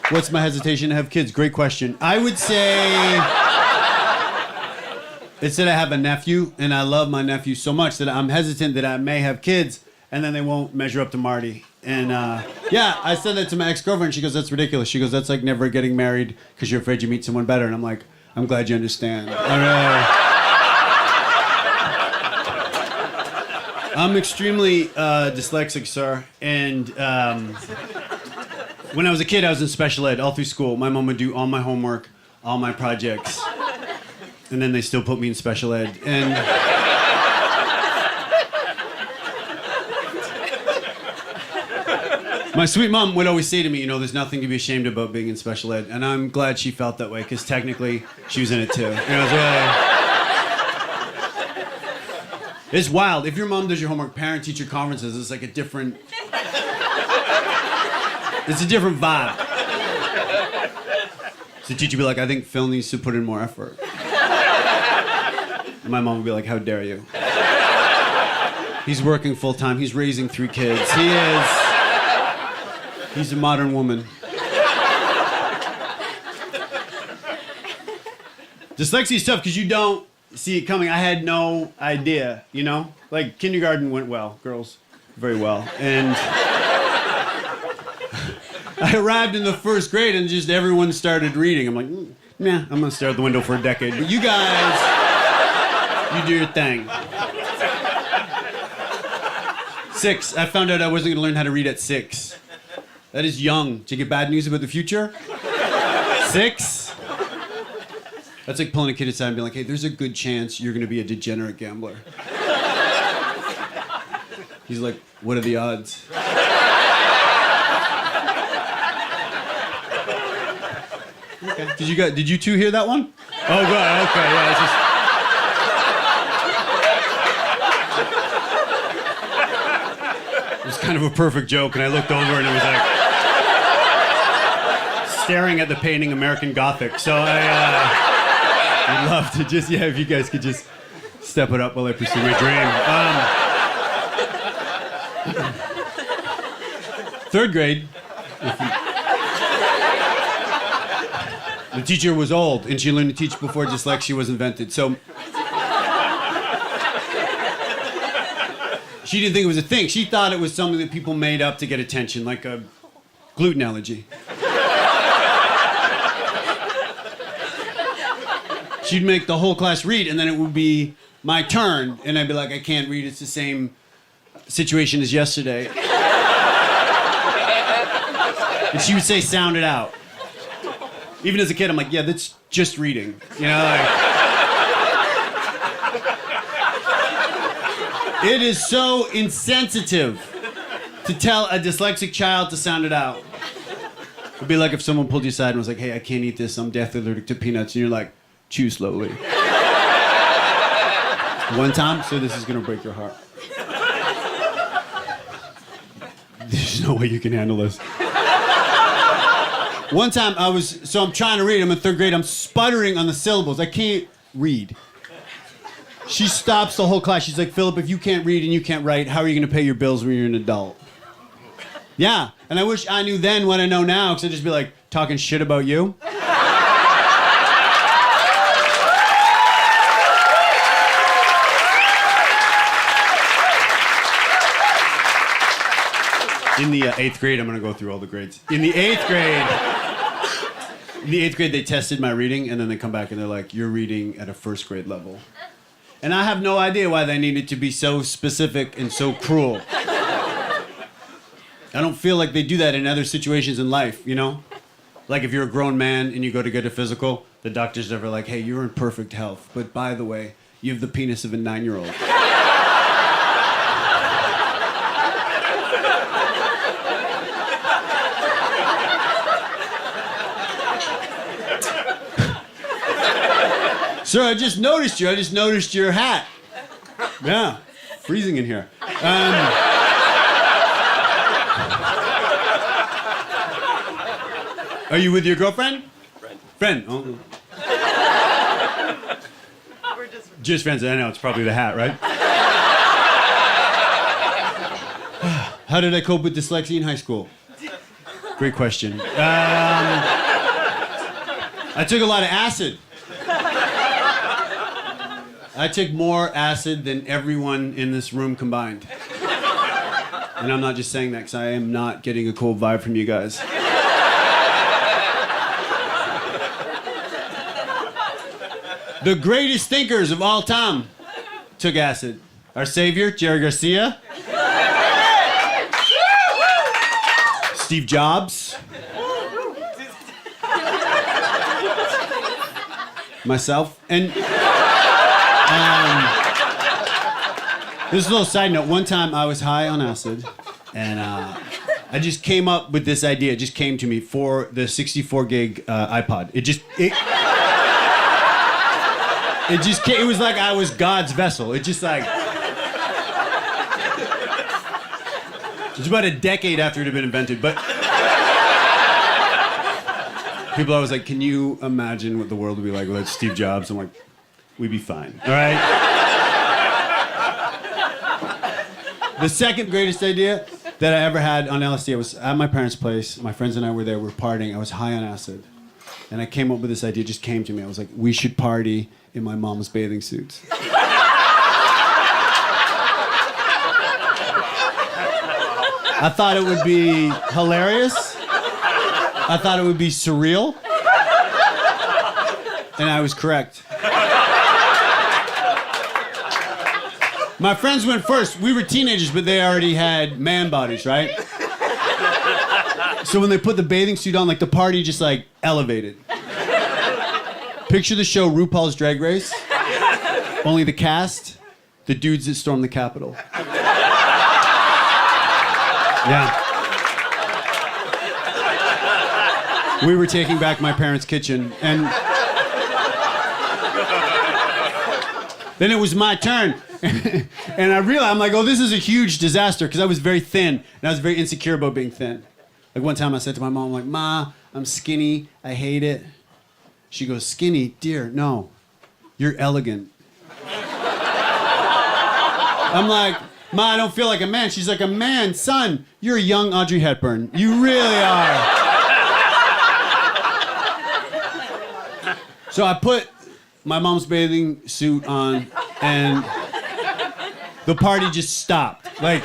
What's my hesitation to have kids? Great question. I would say it's that I have a nephew, and I love my nephew so much that I'm hesitant that I may have kids, and then they won't measure up to Marty. And yeah, I said that to my ex-girlfriend. She goes, that's ridiculous. She goes, that's like never getting married because you're afraid you meet someone better. And I'm like, I'm glad you understand. I'm extremely dyslexic, sir. And when I was a kid, I was in special ed all through school. My mom would do all my homework, all my projects. And then they still put me in special ed. And my sweet mom would always say to me, you know, there's nothing to be ashamed about being in special ed. And I'm glad she felt that way, because technically she was in it too. You know, it's wild. If your mom does your homework, parent-teacher conferences, it's like a different... It's a different vibe. So the teacher would be like, I think Phil needs to put in more effort. And my mom would be like, how dare you? He's working full-time. He's raising 3 kids. He's a modern woman. Dyslexia is tough because you don't see it coming. I had no idea, you know? Like, kindergarten went well, girls, very well. And I arrived in the 1st grade and just everyone started reading. I'm like, nah, I'm gonna stare out the window for a decade. But you guys, you do your thing. 6, I found out I wasn't gonna learn how to read at 6. That is young. Did you get bad news about the future? 6? That's like pulling a kid aside and being like, hey, there's a good chance you're gonna be a degenerate gambler. He's like, what are the odds? Okay. Did you two hear that one? Oh, good. Okay, yeah, it's just... It was kind of a perfect joke, and I looked over and it was like staring at the painting American Gothic. So I'd love to just, yeah, if you guys could just step it up while I pursue my dream. 3rd grade. The teacher was old, and she learned to teach before dyslexia was invented. So she didn't think it was a thing. She thought it was something that people made up to get attention, like a gluten allergy. She'd make the whole class read, and then it would be my turn, and I'd be like, I can't read. It's the same situation as yesterday. And she would say, sound it out. Even as a kid, I'm like, yeah, that's just reading. You know, like... It is so insensitive to tell a dyslexic child to sound it out. It'd be like if someone pulled you aside and was like, hey, I can't eat this, I'm deathly allergic to peanuts. And you're like, chew slowly. One time, so this is gonna break your heart. There's no way you can handle this. One time I'm trying to read, I'm in 3rd grade, I'm sputtering on the syllables. I can't read. She stops the whole class. She's like, Philip, if you can't read and you can't write, how are you gonna pay your bills when you're an adult? Yeah, and I wish I knew then what I know now, because I'd just be like, talking shit about you. In the 8th grade, I'm gonna go through all the grades. In the 8th grade, they tested my reading, and then they come back and they're like, you're reading at a 1st grade level. And I have no idea why they needed to be so specific and so cruel. I don't feel like they do that in other situations in life, you know? Like if you're a grown man and you go to get a physical, the doctor's never like, hey, you're in perfect health, but by the way, you have the penis of a 9-year-old. Sir, I just noticed you. I just noticed your hat. Yeah, freezing in here. Are you with your girlfriend? Friend. Oh. We're just friends. I know, it's probably the hat, right? How did I cope with dyslexia in high school? Great question. I took a lot of acid. I took more acid than everyone in this room combined. And I'm not just saying that because I am not getting a cool vibe from you guys. The greatest thinkers of all time took acid. Our savior, Jerry Garcia. Steve Jobs. Myself. And this is a little side note. One time I was high on acid, and I just came up with this idea. It just came to me for the 64 gig iPod. It just came, it was like I was God's vessel. It just like... It was about a decade after it had been invented, but... People always like, can you imagine what the world would be like without Steve Jobs? I'm like, we'd be fine, all right? The second greatest idea that I ever had on LSD, I was at my parents' place. My friends and I were there, we were partying. I was high on acid. And I came up with this idea, it just came to me. I was like, we should party in my mom's bathing suits. I thought it would be hilarious. I thought it would be surreal. And I was correct. My friends went first. We were teenagers, but they already had man bodies, right? So when they put the bathing suit on, like the party just like elevated. Picture the show RuPaul's Drag Race. Only the cast, the dudes that stormed the Capitol. Yeah. We were taking back my parents' kitchen, and then it was my turn. And I realized, I'm like, oh, this is a huge disaster, because I was very thin, and I was very insecure about being thin. Like one time I said to my mom, like, Ma, I'm skinny, I hate it. She goes, skinny? Dear, no, you're elegant. I'm like, Ma, I don't feel like a man. She's like, a man, son, you're a young Audrey Hepburn. You really are. So I put my mom's bathing suit on, and the party just stopped. Like,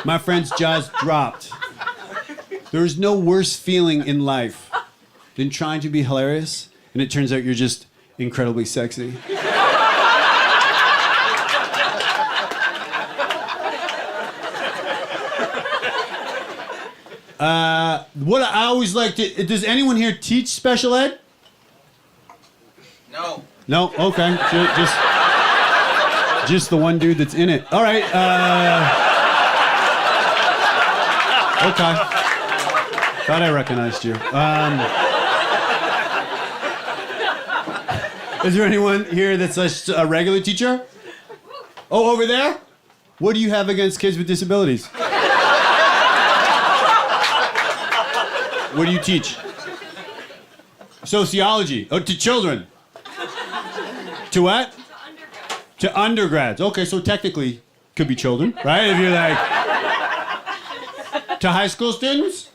my friend's jaws dropped. There is no worse feeling in life than trying to be hilarious, and it turns out you're just incredibly sexy. What I always like to... Does anyone here teach special ed? No. No? Okay. Just the one dude that's in it. All right. Okay. Thought I recognized you. Is there anyone here that's a regular teacher? Oh, over there? What do you have against kids with disabilities? What do you teach? Sociology. Oh, to children. To what? To undergrads. Okay, so technically, could be children, right? If you're like... To high school students?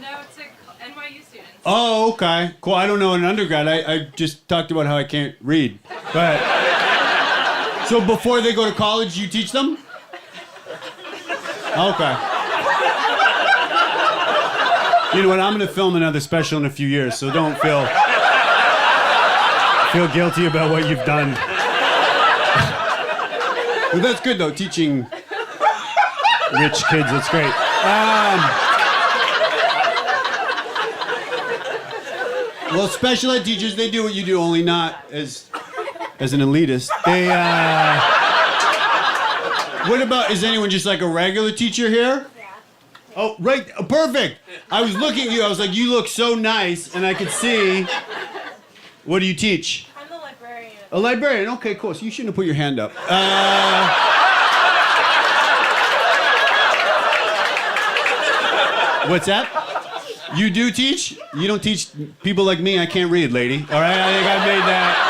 No, to NYU students. Oh, okay. Cool. I don't know an undergrad. I just talked about how I can't read. But... So before they go to college, you teach them? Okay. You know what? I'm going to film another special in a few years, so don't feel guilty about what you've done. Well, that's good, though, teaching rich kids. That's great. Well, special ed teachers, they do what you do, only not as an elitist. They, What about, is anyone just like a regular teacher here? Yeah. Oh, right, perfect. I was looking at you, I was like, you look so nice, and I could see. What do you teach? I'm a librarian. A librarian, okay, cool. So you shouldn't have put your hand up. What's that? You do teach? You don't teach people like me, I can't read, lady. All right, I think I made that.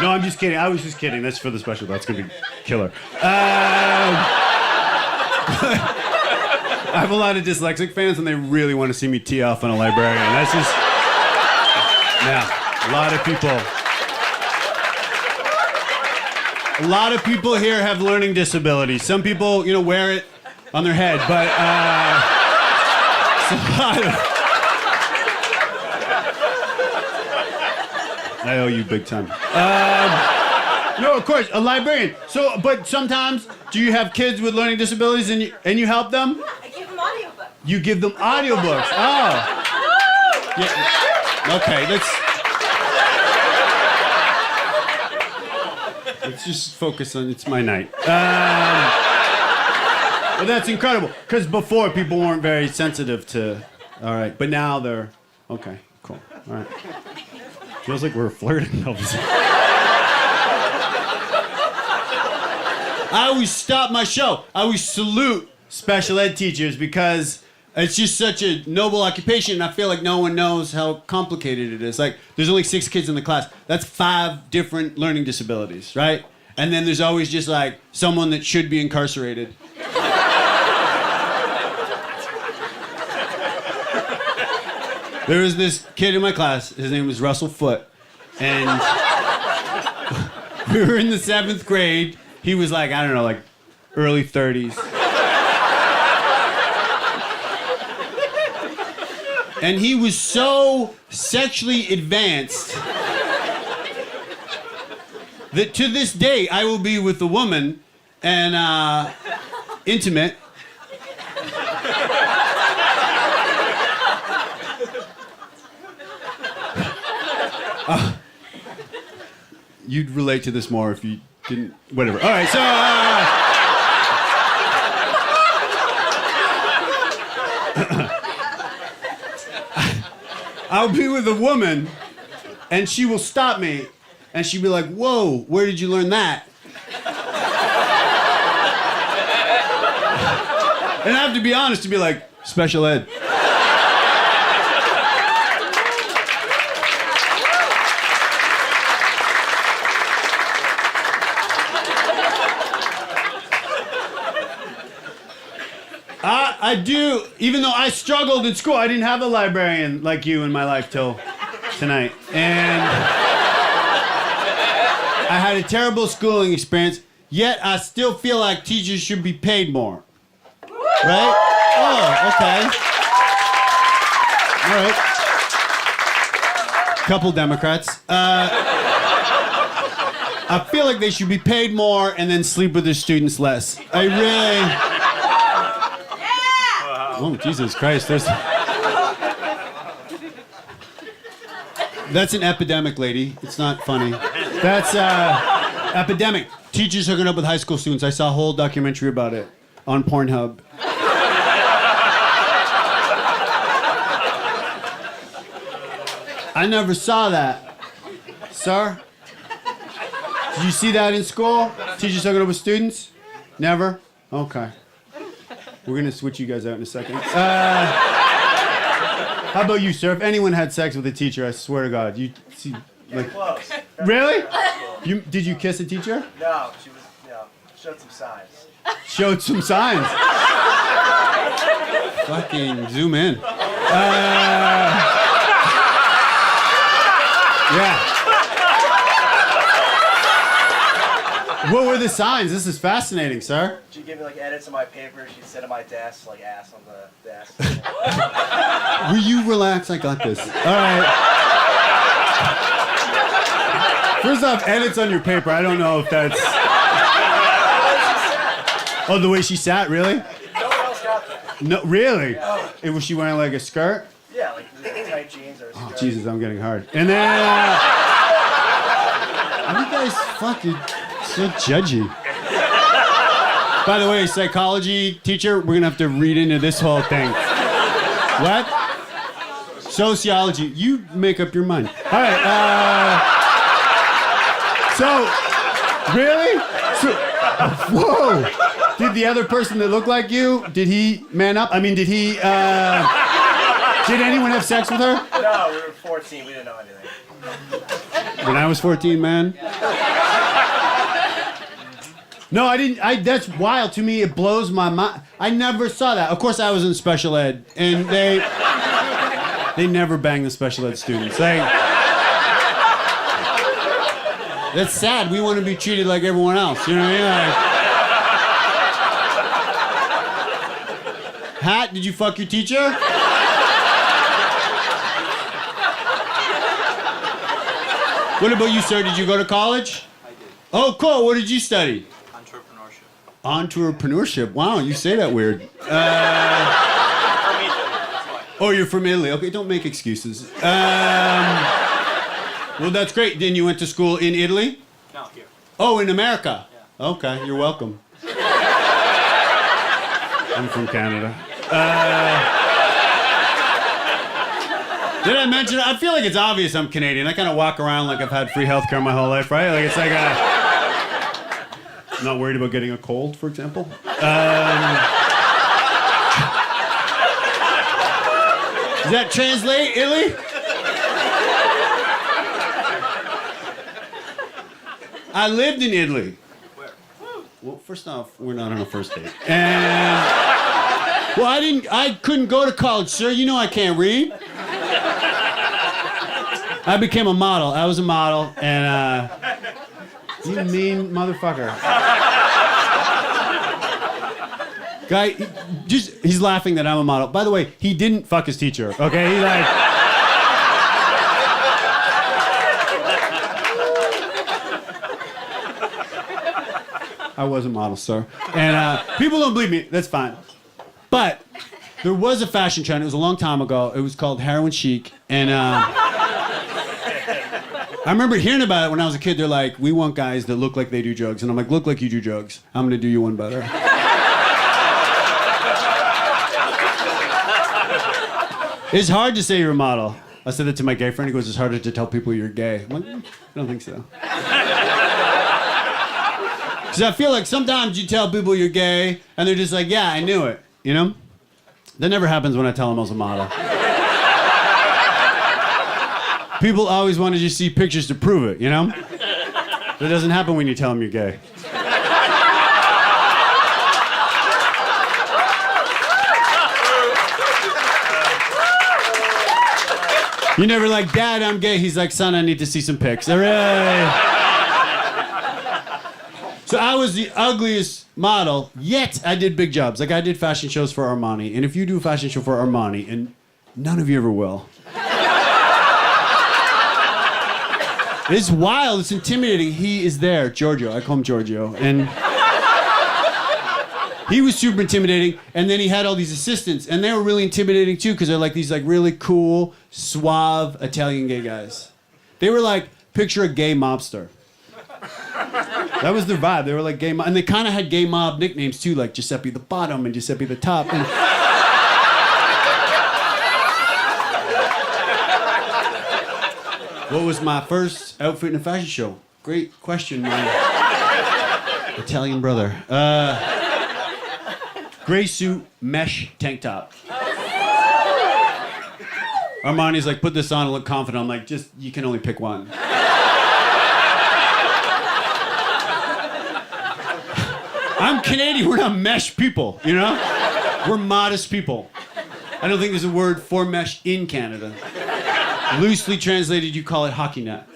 No, I'm just kidding. I was just kidding. That's for the special. That's going to be killer. I have a lot of dyslexic fans, and they really want to see me tee off on a librarian. That's just, yeah, a lot of people. A lot of people here have learning disabilities. Some people, wear it on their head, but it's a lot of... I owe you big time. No, of course, a librarian. So, but sometimes, do you have kids with learning disabilities and you help them? I give them audiobooks. You give them audiobooks. Oh. Yeah. Okay, let's just focus on it's my night. Well, that's incredible. Because before, people weren't very sensitive to... All right, but now they're... Okay, cool. All right. Feels like we're flirting. I always stop my show. I always salute special ed teachers because it's just such a noble occupation, and I feel like no one knows how complicated it is. Like, there's only 6 kids in the class. That's 5 different learning disabilities, right? And then there's always just like someone that should be incarcerated. There was this kid in my class. His name was Russell Foote, and we were in the 7th grade. He was like, I don't know, like early 30s. And he was so sexually advanced that to this day I will be with a woman and intimate. You'd relate to this more if you didn't. Whatever. All right, so. I'll be with a woman, and she will stop me, and she'll be like, "Whoa, where did you learn that?" And I have to be honest to be like, special ed. I do, even though I struggled in school, I didn't have a librarian like you in my life till tonight. And I had a terrible schooling experience, yet I still feel like teachers should be paid more. Right? Oh, okay. All right. Couple Democrats. I feel like they should be paid more and then sleep with their students less. I really... Oh, Jesus Christ, That's an epidemic, lady. It's not funny. That's epidemic. Teachers hooking up with high school students. I saw a whole documentary about it on Pornhub. I never saw that. Sir? Did you see that in school? Teachers hooking up with students? Never? Okay. We're going to switch you guys out in a second. How about you, sir? If anyone had sex with a teacher, I swear to God, you see... Like, close. Really? Did you kiss a teacher? No, she was, showed some signs. Showed some signs. Fucking zoom in. Yeah. What were the signs? This is fascinating, sir. She'd give me like edits on my paper. She'd sit at my desk, like ass on the desk. Will you relax? I got this. All right. First off, edits on your paper. I don't know if that's... Oh, the way she sat? Really? No one else got that. No, really? Was she wearing like a skirt? Yeah, like tight jeans or a skirt. Oh, Jesus, I'm getting hard. And then... you guys fucking... So judgy. By the way, psychology teacher, we're gonna have to read into this whole thing. What? Sociology. You make up your mind. All right. So, really? So, whoa. Did the other person that looked like you? Did he man up? I mean, did he? Did anyone have sex with her? No, we were 14. We didn't know anything. When I was 14, man. No, I didn't. That's wild to me. It blows my mind. I never saw that. Of course, I was in special ed, and they never bang the special ed students. That's sad. We want to be treated like everyone else. You know what I mean? Hat, did you fuck your teacher? What about you, sir? Did you go to college? I did. Oh, cool. What did you study? Entrepreneurship. Entrepreneurship. Wow, you say that weird. From Italy, that's why. Oh, you're from Italy. Okay, don't make excuses. Well, that's great. Then you went to school in Italy? No, here. Oh, in America? Yeah. Okay, you're welcome. I'm from Canada. Did I mention it? I feel like it's obvious I'm Canadian. I kind of walk around like I've had free healthcare my whole life, right? Like it's like I'm not worried about getting a cold, for example. Does that translate, Italy? I lived in Italy. Where? Well, first off, we're not on a first date. And well, I couldn't go to college, sir. You know I can't read. I became a model. I was a model, and you mean motherfucker. Guy, he's laughing that I'm a model. By the way, he didn't fuck his teacher, okay? He like... I was a model, sir. And people don't believe me. That's fine. But there was a fashion trend. It was a long time ago. It was called heroin chic. And I remember hearing about it when I was a kid. They're like, we want guys that look like they do drugs. And I'm like, look like you do drugs. I'm going to do you one better. It's hard to say you're a model. I said that to my gay friend. He goes, it's harder to tell people you're gay. I'm like, I don't think so. Because I feel like sometimes you tell people you're gay, and they're just like, yeah, I knew it. You know? That never happens when I tell them I was a model. People always want to just see pictures to prove it, you know? That doesn't happen when you tell them you're gay. You're never like, Dad, I'm gay. He's like, son, I need to see some pics. Hooray! So I was the ugliest model, yet I did big jobs. Like I did fashion shows for Armani. And if you do a fashion show for Armani, and none of you ever will. It's wild, it's intimidating. He is there, Giorgio. I call him Giorgio. And he was super intimidating. And then he had all these assistants, and they were really intimidating too, because they're like these like really cool, suave Italian gay guys. They were like, picture a gay mobster. That was their vibe. They were like gay mob, and they kind of had gay mob nicknames too, like Giuseppe the Bottom and Giuseppe the Top. And what was my first outfit in a fashion show? Great question, my Italian brother. Gray suit, mesh tank top. Armani's like, put this on and look confident. I'm like, just, you can only pick one. I'm Canadian, we're not mesh people, you know? We're modest people. I don't think there's a word for mesh in Canada. Loosely translated, you call it hockey net.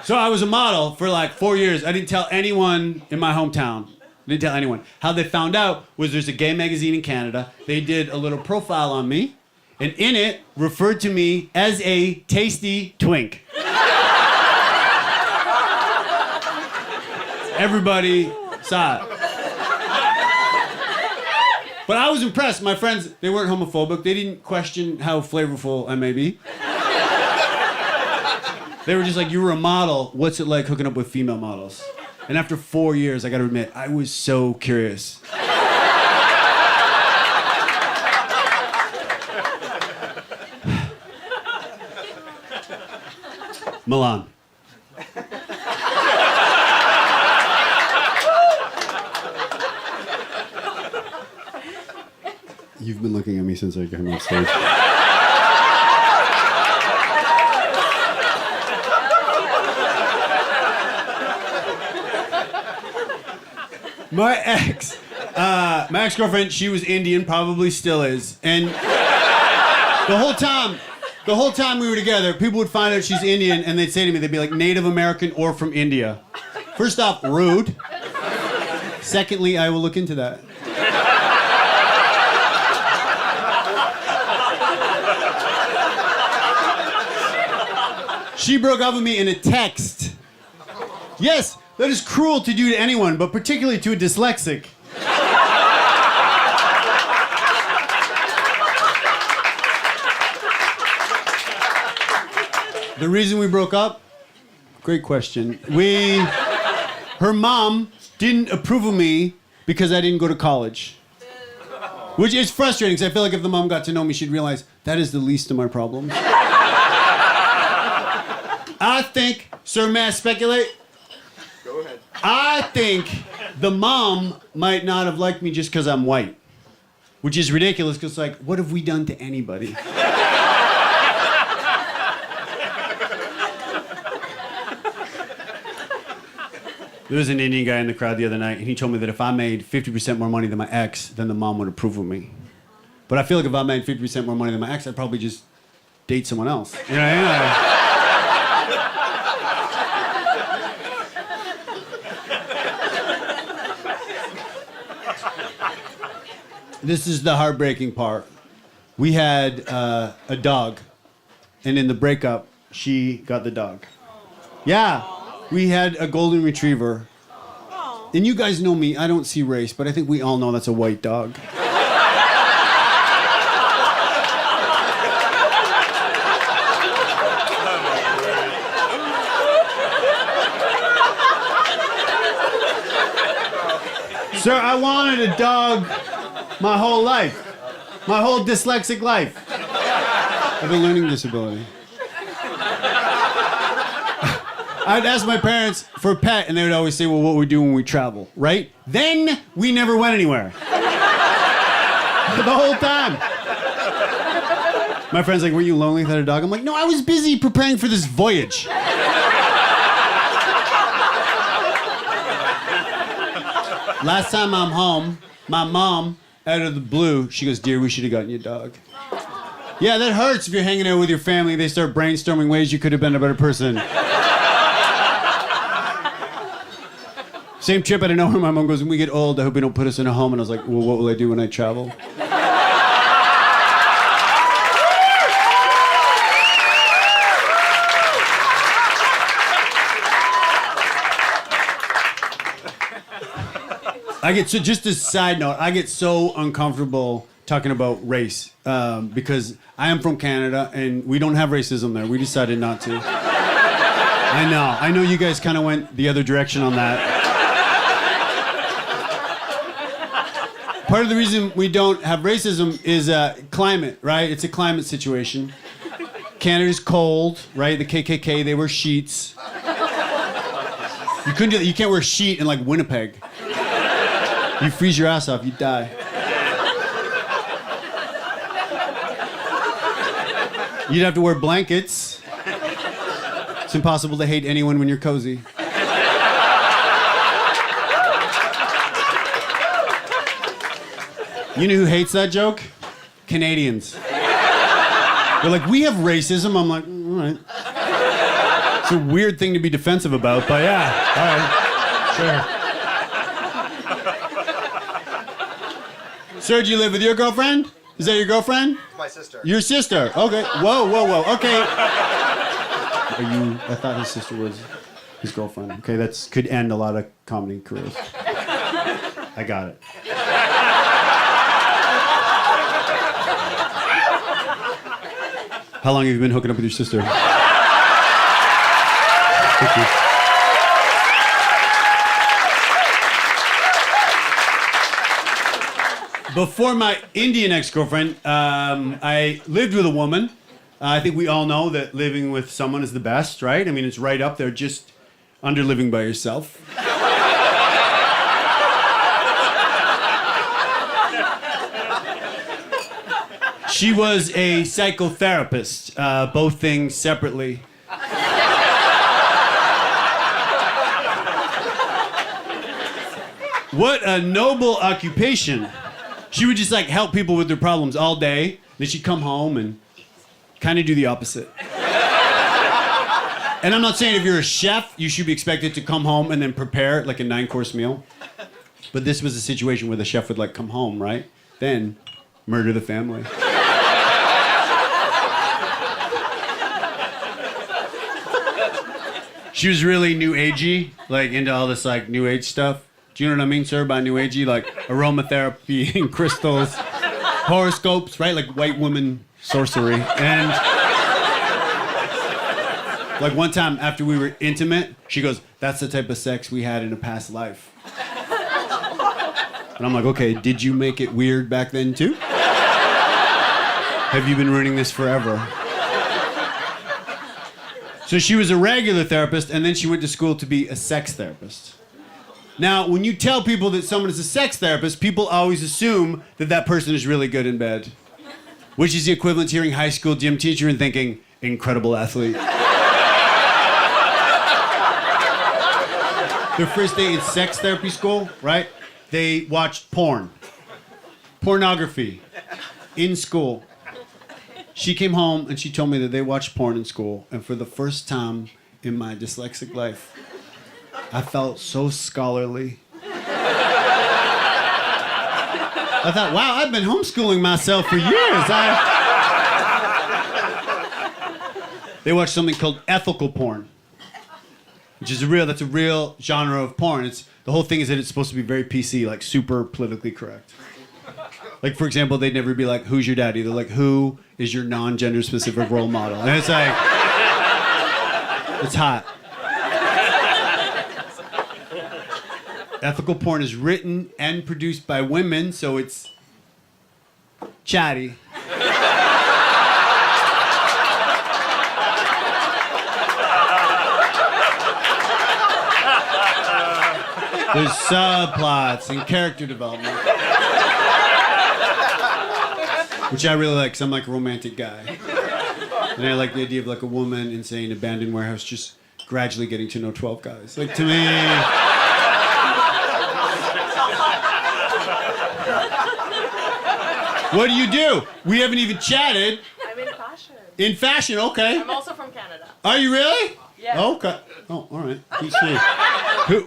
So I was a model for like 4 years. I didn't tell anyone in my hometown. I didn't tell anyone. How they found out was there's a gay magazine in Canada. They did a little profile on me, and in it referred to me as a tasty twink. Everybody saw it. But I was impressed. My friends, they weren't homophobic. They didn't question how flavorful I may be. They were just like, you were a model. What's it like hooking up with female models? And after 4 years, I gotta admit, I was so curious. Milan. You've been looking at me since I came on stage. My ex-girlfriend, she was Indian, probably still is. And the whole time we were together, people would find out she's Indian and they'd say to me, they'd be like Native American or from India. First off, rude. Secondly, I will look into that. She broke up with me in a text. Yes, that is cruel to do to anyone, but particularly to a dyslexic. The reason we broke up? Great question. Her mom didn't approve of me because I didn't go to college. Which is frustrating, because I feel like if the mom got to know me, she'd realize that is the least of my problems. I think, sir, may I speculate? Go ahead. I think the mom might not have liked me just because I'm white. Which is ridiculous, because, like, what have we done to anybody? There was an Indian guy in the crowd the other night, and he told me that if I made 50% more money than my ex, then the mom would approve of me. But I feel like if I made 50% more money than my ex, I'd probably just date someone else. You know what I mean? This is the heartbreaking part. We had a dog, and in the breakup, she got the dog. Yeah, we had a golden retriever. And you guys know me, I don't see race, but I think we all know that's a white dog. Sir, I wanted a dog my whole life. My whole dyslexic life. I have a learning disability. I'd ask my parents for a pet, and they would always say, well, what we do when we travel, right? Then we never went anywhere. The whole time. My friend's like, were you lonely without a dog? I'm like, no, I was busy preparing for this voyage. Last time I'm home, my mom, out of the blue, she goes, dear, we should have gotten you a dog. Yeah, that hurts if you're hanging out with your family. They start brainstorming ways you could have been a better person. Same trip out of nowhere, my mom goes, when we get old, I hope you don't put us in a home. And I was like, well, what will I do when I travel? Just a side note, I get so uncomfortable talking about race because I am from Canada and we don't have racism there. We decided not to. I know you guys kind of went the other direction on that. Part of the reason we don't have racism is climate, right? It's a climate situation. Canada's cold, right? The KKK, they wear sheets. You couldn't do that. You can't wear a sheet in like Winnipeg. You freeze your ass off, you die. You'd have to wear blankets. It's impossible to hate anyone when you're cozy. You know who hates that joke? Canadians. They're like, we have racism. I'm like, all right. It's a weird thing to be defensive about, but yeah, all right, sure. Sir, do you live with your girlfriend? Is that your girlfriend? My sister. Your sister. Okay. Whoa. Okay. I thought his sister was his girlfriend. Okay, that could end a lot of comedy careers. I got it. How long have you been hooking up with your sister? Thank you. Before my Indian ex-girlfriend, I lived with a woman. I think we all know that living with someone is the best, right? I mean, it's right up there, just under living by yourself. She was a psychotherapist, both things separately. What a noble occupation. She would just like help people with their problems all day. Then she'd come home and kind of do the opposite. And I'm not saying if you're a chef, you should be expected to come home and then prepare like a 9-course meal. But this was a situation where the chef would like come home, right? Then murder the family. She was really new agey, like into all this like new age stuff. Do you know what I mean, sir, by new agey? Like aromatherapy and crystals, horoscopes, right? Like white woman sorcery. And like one time after we were intimate, she goes, "That's the type of sex we had in a past life." And I'm like, okay, did you make it weird back then too? Have you been ruining this forever? So she was a regular therapist, and then she went to school to be a sex therapist. Now, when you tell people that someone is a sex therapist, people always assume that that person is really good in bed, which is the equivalent to hearing high school gym teacher and thinking, incredible athlete. Their first day in sex therapy school, right? They watched pornography in school. She came home and she told me that they watched porn in school, and for the first time in my dyslexic life, I felt so scholarly. I thought, wow, I've been homeschooling myself for years. They watched something called ethical porn, which is that's a real genre of porn. The whole thing is that it's supposed to be very PC, like super politically correct. Like, for example, they'd never be like, "Who's your daddy?" They're like, "Who is your non-gender specific role model?" And it's like, it's hot. Ethical porn is written and produced by women, so it's chatty. There's subplots and character development. Which I really like, because I'm like a romantic guy. And I like the idea of like a woman in, say, an abandoned warehouse just gradually getting to know 12 guys. Like, to me... What do you do? We haven't even chatted. I'm in fashion. In fashion, okay. I'm also from Canada. Are you really? Yeah. Okay. Oh, all right. PC.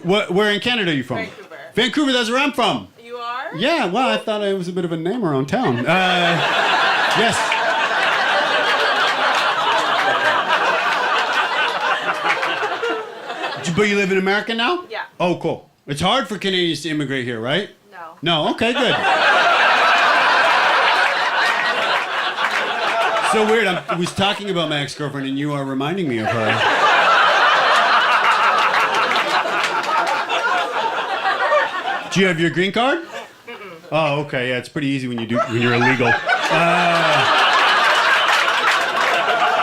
Where in Canada are you from? Vancouver. Vancouver, that's where I'm from. You are? Yeah, well, I thought I was a bit of a name around town. Yes. But you live in America now? Yeah. Oh, cool. It's hard for Canadians to immigrate here, right? No. No, okay, good. So weird, I was talking about my ex-girlfriend and you are reminding me of her. Do you have your green card? Mm-mm. Oh, okay, yeah, it's pretty easy when you're illegal.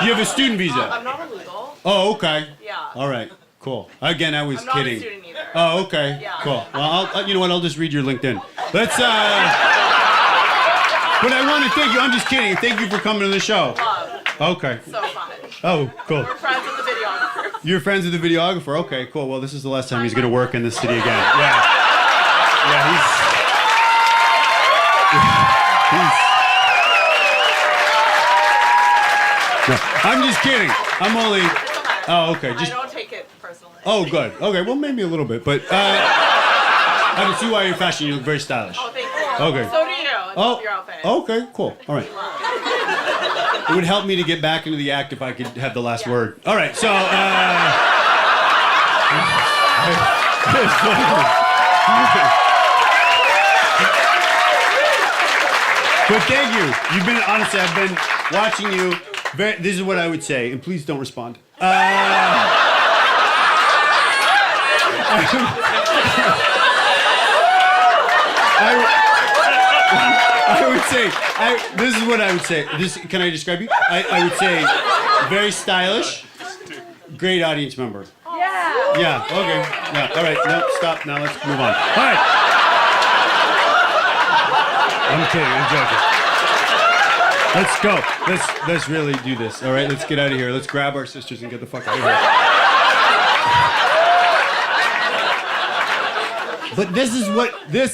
You have a student visa? I'm not illegal. Oh, okay. Yeah. All right, cool. Again, I was I'm not kidding. a student either. Oh, okay. Yeah. Cool. Well, you know what? I'll just read your LinkedIn. Let's. But I want to thank you. I'm just kidding. Thank you for coming to the show. Love. Okay. So fun. Oh, cool. We're friends with the videographer. You're friends with the videographer. Okay, cool. Well, this is the last time he's gonna work in this city again. Yeah. Yeah. No, I'm just kidding. I'm only. Oh, okay. I don't take it personally. Oh, good. Okay, well, maybe a little bit, but I can see why you're fashion. You look very stylish. Oh, thank you. Okay. So do you. I love your outfit. Okay, cool. All right. It would help me to get back into the act if I could have the last word. All right, so. But thank you. You've been, honestly, I've been watching you. This is what I would say, and please don't respond. I would say, this is what I would say. Can I describe you? I would say very stylish, great audience member. Yeah. Yeah, okay. Yeah, all right, no, stop. Now let's move on. All right. I'm kidding, I'm joking. Let's go. Let's really do this, all right? Let's get out of here. Let's grab our sisters and get the fuck out of here. But this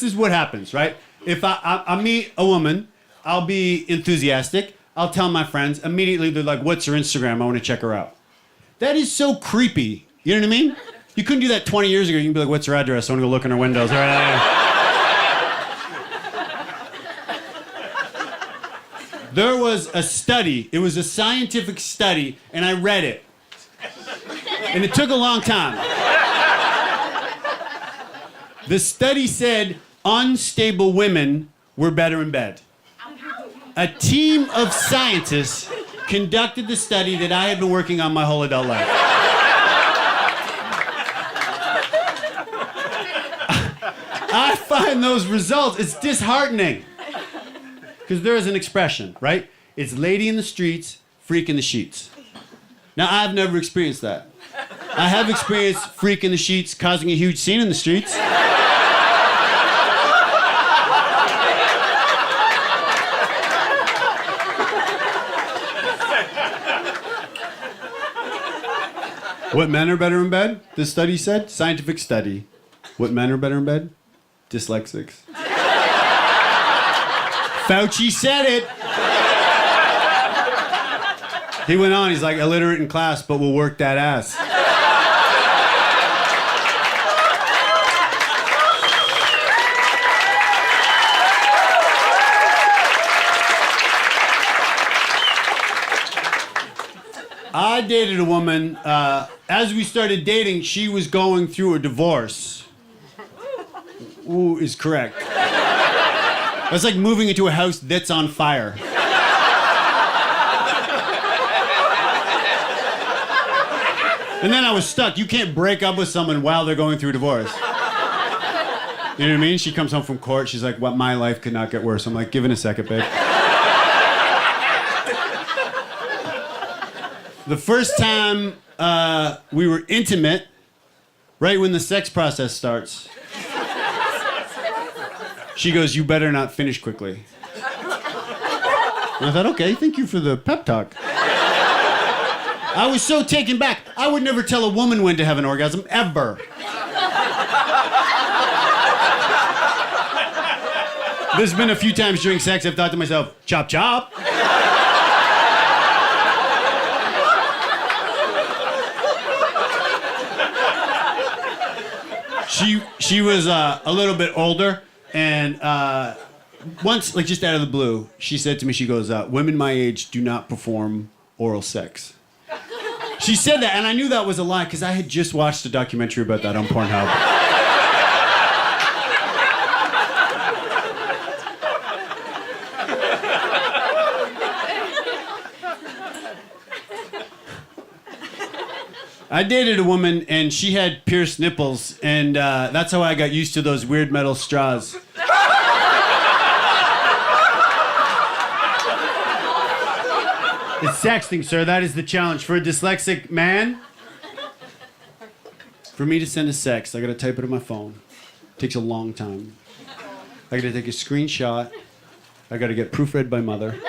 is what happens, right? If I meet a woman, I'll be enthusiastic. I'll tell my friends. Immediately, they're like, what's her Instagram? I want to check her out. That is so creepy. You know what I mean? You couldn't do that 20 years ago. You can be like, what's her address? I want to go look in her windows. All right. There was a study. It was a scientific study, and I read it. And it took a long time. The study said unstable women were better in bed. A team of scientists conducted the study that I had been working on my whole adult life. I find those results, it's disheartening. Because there is an expression, right? It's lady in the streets, freak in the sheets. Now, I've never experienced that. I have experienced freak in the sheets causing a huge scene in the streets. What men are better in bed? This study said, scientific study. What men are better in bed? Dyslexics. Fauci said it. He went on, he's like, illiterate in class, but we'll work that ass. I dated a woman, as we started dating, she was going through a divorce. Ooh is correct. That's like moving into a house that's on fire. And then I was stuck. You can't break up with someone while they're going through a divorce. You know what I mean? She comes home from court. She's like, "What? My life could not get worse." I'm like, "Give it a second, babe." The first time we were intimate, right when the sex process starts, she goes, "You better not finish quickly." And I thought, okay, thank you for the pep talk. I was so taken back. I would never tell a woman when to have an orgasm, ever. There's been a few times during sex I've thought to myself, chop chop. She was a little bit older, and once, like just out of the blue, she said to me, she goes, "Women my age do not perform oral sex." She said that, and I knew that was a lie because I had just watched a documentary about that on Pornhub. I dated a woman, and she had pierced nipples, and that's how I got used to those weird metal straws. It's sexting, sir. That is the challenge. For a dyslexic man, for me to send a sext, I gotta type it on my phone. It takes a long time. I gotta take a screenshot. I gotta get proofread by mother.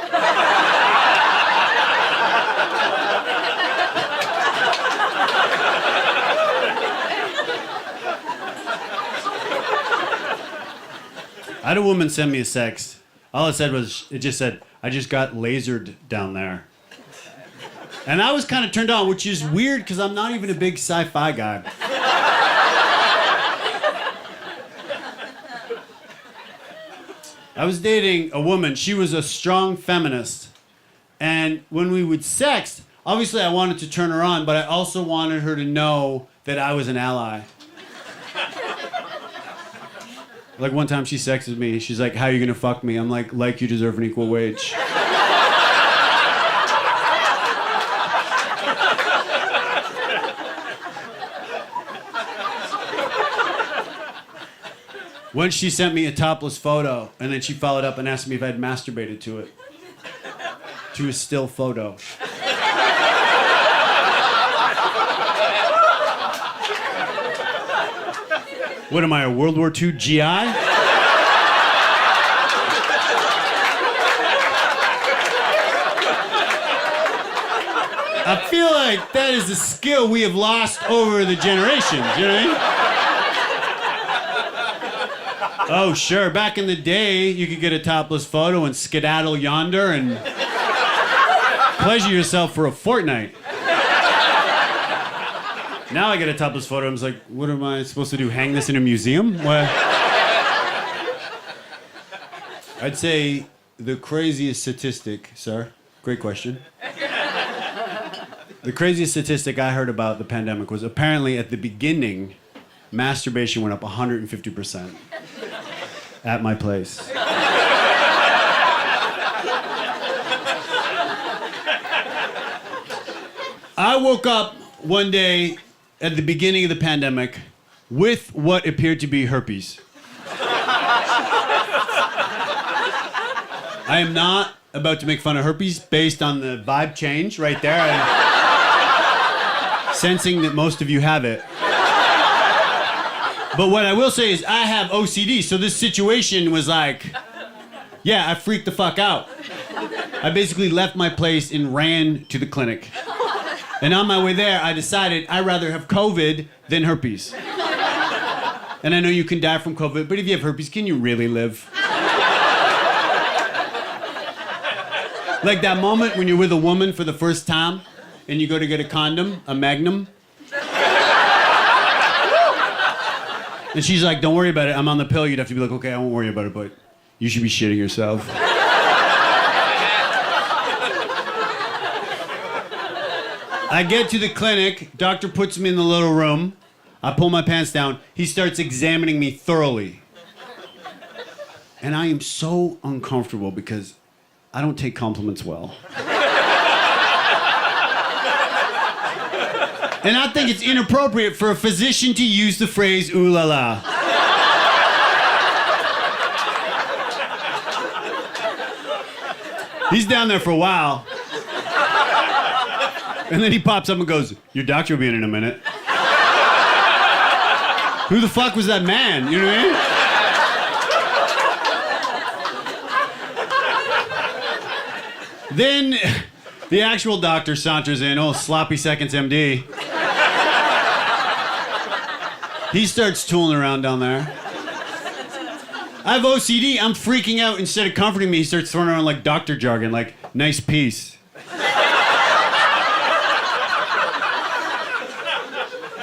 I had a woman send me a sext. All it said was, it just said, "I just got lasered down there." And I was kind of turned on, which is weird because I'm not even a big sci-fi guy. I was dating a woman. She was a strong feminist. And when we would sext, obviously I wanted to turn her on, but I also wanted her to know that I was an ally. Like one time she sexted me. She's like, "How are you gonna fuck me?" I'm like you deserve an equal wage. Once she sent me a topless photo, and then she followed up and asked me if I'd masturbated to it. To a still photo. What am I, a World War II GI? I feel like that is a skill we have lost over the generations, you know what I mean? Oh, sure. Back in the day, you could get a topless photo and skedaddle yonder and pleasure yourself for a fortnight. Now I get a topless photo. I'm just like, what am I supposed to do? Hang this in a museum? What? I'd say the craziest statistic, sir. Great question. The craziest statistic I heard about the pandemic was apparently at the beginning, masturbation went up 150% at my place. I woke up one day at the beginning of the pandemic with what appeared to be herpes. I am not about to make fun of herpes based on the vibe change right there. I'm sensing that most of you have it. But what I will say is I have OCD, so this situation was like, yeah, I freaked the fuck out. I basically left my place and ran to the clinic. And on my way there, I decided I'd rather have COVID than herpes. And I know you can die from COVID, but if you have herpes, can you really live? Like that moment when you're with a woman for the first time and you go to get a condom, a Magnum. And she's like, don't worry about it, I'm on the pill. You'd have to be like, okay, I won't worry about it, but you should be shitting yourself. I get to the clinic, doctor puts me in the little room. I pull my pants down. He starts examining me thoroughly. And I am so uncomfortable because I don't take compliments well. And I think it's inappropriate for a physician to use the phrase, ooh la la. He's down there for a while. And then he pops up and goes, your doctor will be in a minute. Who the fuck was that man? You know what I mean? Then the actual doctor saunters in, oh, Sloppy Seconds MD. He starts tooling around down there. I have OCD, I'm freaking out. Instead of comforting me, he starts throwing around like doctor jargon, like, nice piece.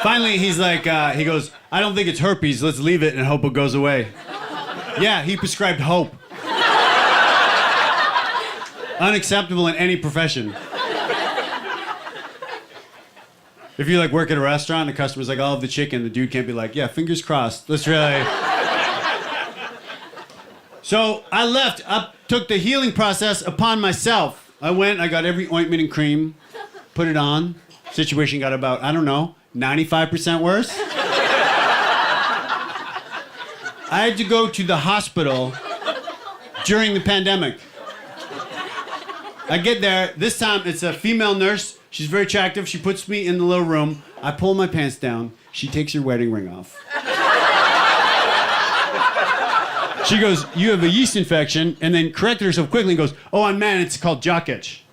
Finally, he's like, he goes, I don't think it's herpes, let's leave it and hope it goes away. Yeah, he prescribed hope. Unacceptable in any profession. If you like work at a restaurant, the customer's like, I'll have the chicken, the dude can't be like, yeah, fingers crossed, let's really. So I left, I took the healing process upon myself. I went, I got every ointment and cream, put it on. Situation got about, I don't know, 95% worse. I had to go to the hospital during the pandemic. I get there, this time it's a female nurse. She's very attractive. She puts me in the little room. I pull my pants down. She takes her wedding ring off. She goes, you have a yeast infection, and then corrected herself quickly and goes, oh, I'm man, it's called jock itch.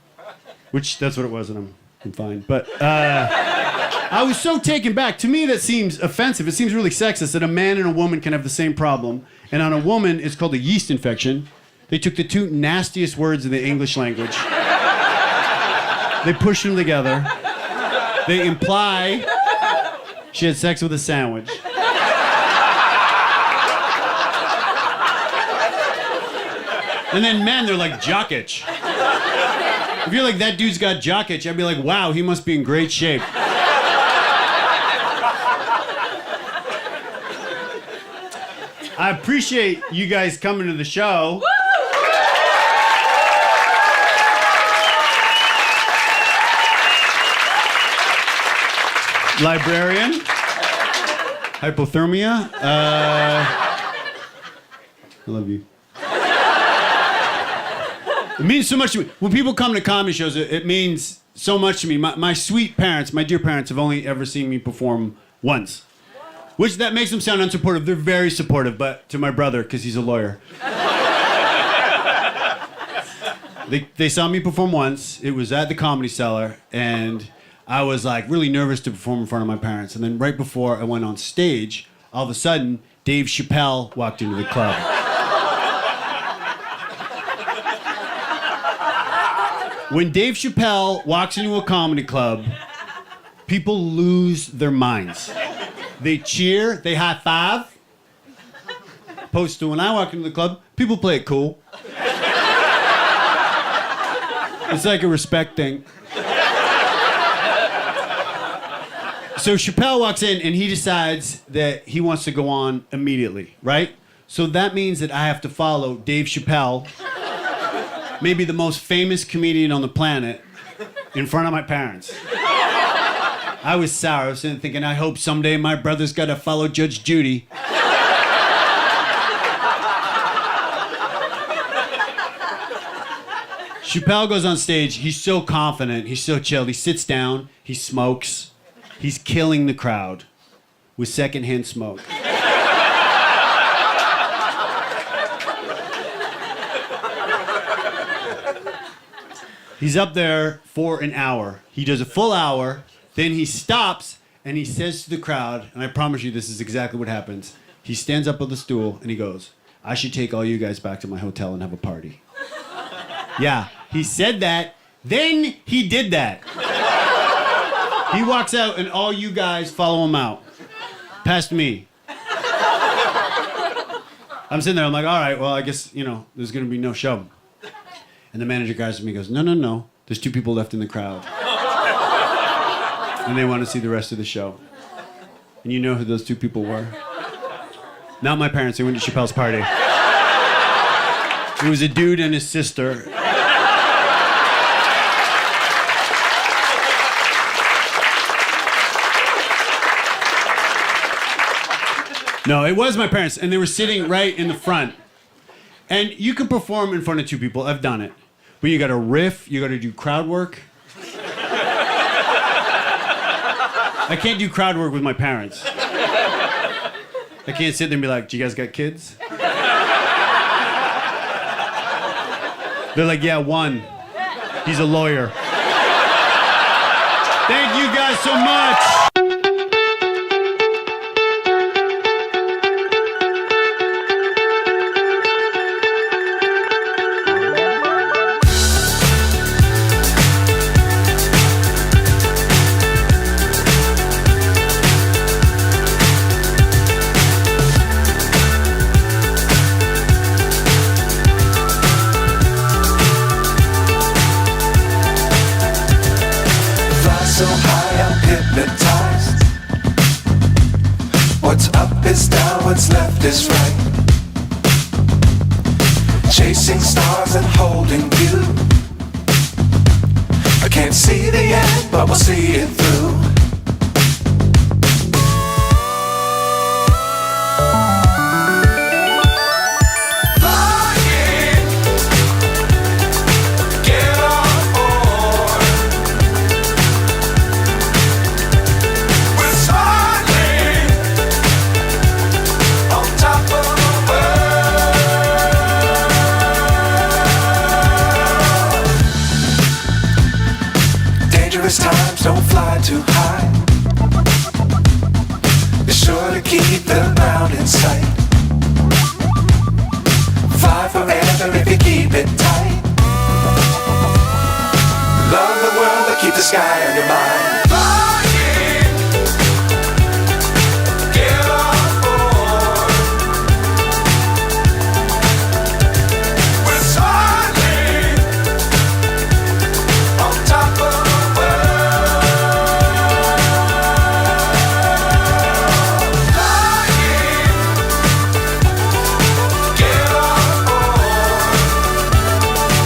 Which, that's what it was, and I'm fine. But I was so taken back. To me, that seems offensive. It seems really sexist that a man and a woman can have the same problem. And on a woman, it's called a yeast infection. They took the two nastiest words in the English language. They pushed them together. They imply she had sex with a sandwich. And then men, they're like, jock itch. If you're like, that dude's got jock itch, I'd be like, wow, he must be in great shape. I appreciate you guys coming to the show. Librarian. Hypothermia. I love you. It means so much to me. When people come to comedy shows, it means so much to me. My sweet parents, my dear parents, have only ever seen me perform once. Which, that makes them sound unsupportive. They're very supportive, but to my brother, because he's a lawyer. They saw me perform once. It was at the Comedy Cellar, and I was like really nervous to perform in front of my parents. And then right before I went on stage, all of a sudden, Dave Chappelle walked into the club. When Dave Chappelle walks into a comedy club, people lose their minds. They cheer, they high five. Opposed to when I walk into the club, people play it cool. It's like a respect thing. So Chappelle walks in and he decides that he wants to go on immediately, right? So that means that I have to follow Dave Chappelle, maybe the most famous comedian on the planet, in front of my parents. I was sour. I was sitting thinking, I hope someday my brother's got to follow Judge Judy. Chappelle goes on stage. He's so confident. He's so chilled. He sits down. He smokes. He's killing the crowd with secondhand smoke. He's up there for an hour. He does a full hour. Then he stops and he says to the crowd, and I promise you this is exactly what happens. He stands up on the stool and he goes, I should take all you guys back to my hotel and have a party. Yeah, he said that. Then he did that. He walks out and all you guys follow him out. Past me. I'm sitting there, I'm like, all right, well, I guess, there's going to be no show. And the manager grabs me and goes, no. There's 2 people left in the crowd. And they want to see the rest of the show. And you know who those 2 people were? Not my parents. They went to Chappelle's party. It was a dude and his sister. No, it was my parents, and they were sitting right in the front. And you can perform in front of 2 people. I've done it. But you got to riff. You got to do crowd work. I can't do crowd work with my parents. I can't sit there and be like, do you guys got kids? They're like, yeah, 1. He's a lawyer. Thank you guys so much. So high I'm hypnotized. What's up is down, what's left is right. Chasing stars and holding you. I can't see the end, but we'll see it through. Times don't fly too high. Be sure to keep the ground in sight. Fly forever if you keep it tight. Love the world, but keep the sky on your mind.